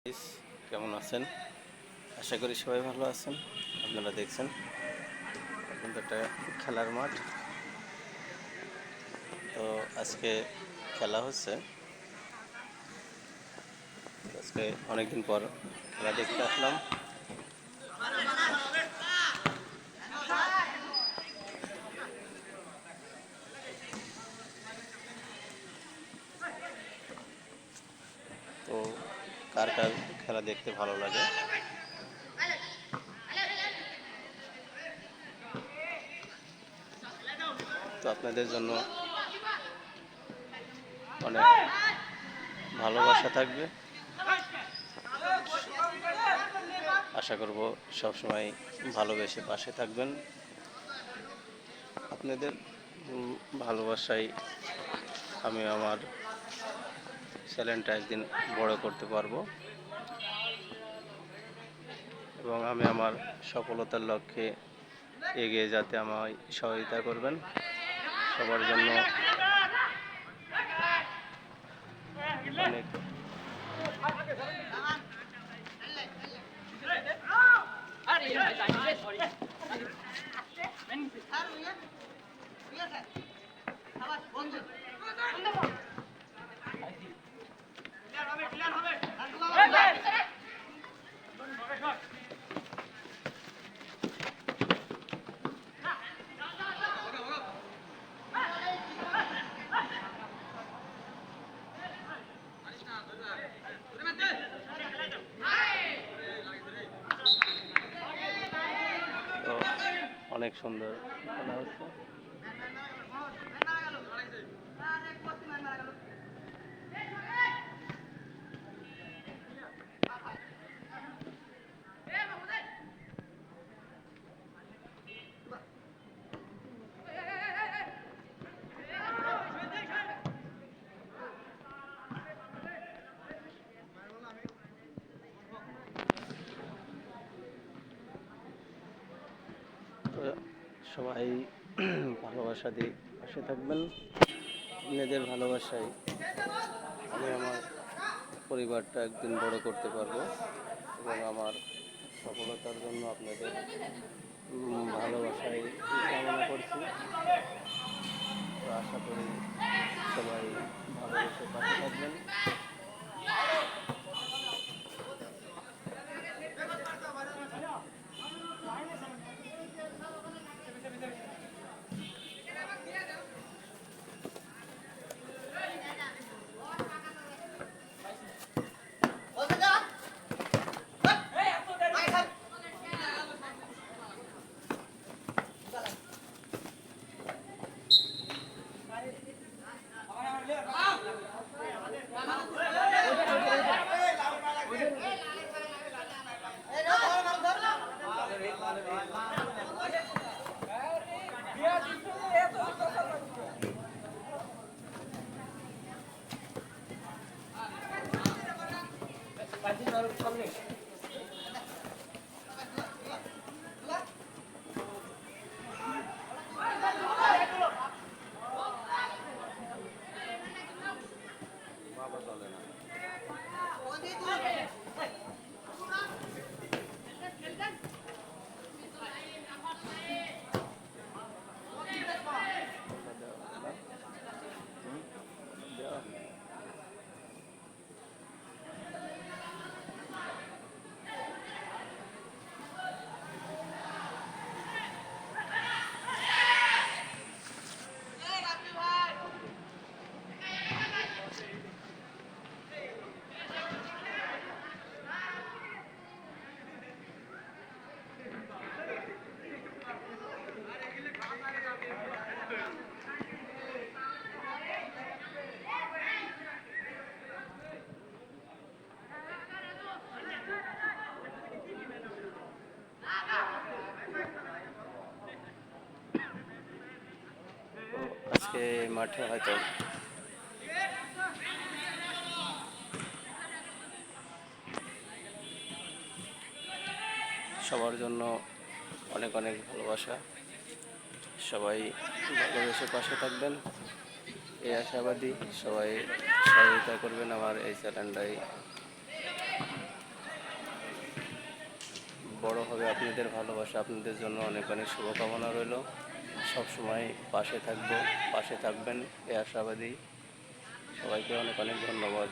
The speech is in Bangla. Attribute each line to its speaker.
Speaker 1: গাইস, কেমন আছেন? আশা করি সবাই ভালো আছেন। আপনারা দেখছেন এখন তো একটা খেলার মাঠ। তো আজকে খেলা হচ্ছে। আজকে অনেকদিন পর খেলা দেখতে আসলাম। তো কার কার খেলা দেখতে ভালো লাগে, তো আপনাদের জন্য অনেক ভালোবাসা থাকবে। আশা করব সবসময় ভালোবেসে পাশে থাকবেন। আপনাদের ভালোবাসায় আমি আমার চ্যানেলটা একদিন বড় করতে পারবো এবং আমি আমার সফলতার লক্ষ্যে এগিয়ে যেতে আমায় সহায়তা করবেন। সবার জন্য অনেক তো অনেক সুন্দর খেলা হচ্ছে। তো সবাই ভালোবাসা দিয়ে পাশে থাকবেন। আপনাদের ভালোবাসায় আমি আমার পরিবারটা একদিন বড় করতে পারবো এবং আমার সফলতার জন্য আপনাদের ভালোবাসায় কামনা করছি। তো আশা করি সবাই ভালোবেসে পাশে থাকবেন। আজকে মাঠে হয়তো সবার জন্য অনেক অনেক ভালোবাসা। সবাই ভালোবেসে পাশে থাকবেন এই আশাবাদী। সবাই সহায়তা করবেন আমার এই চ্যানেলটাই বড় হবে আপনাদের ভালোবাসা, আপনাদের জন্য অনেক অনেক শুভকামনা রইল। সবসময় পাশে থাকবেন, এই আশাবাদী। সবাইকে অনেক অনেক ধন্যবাদ।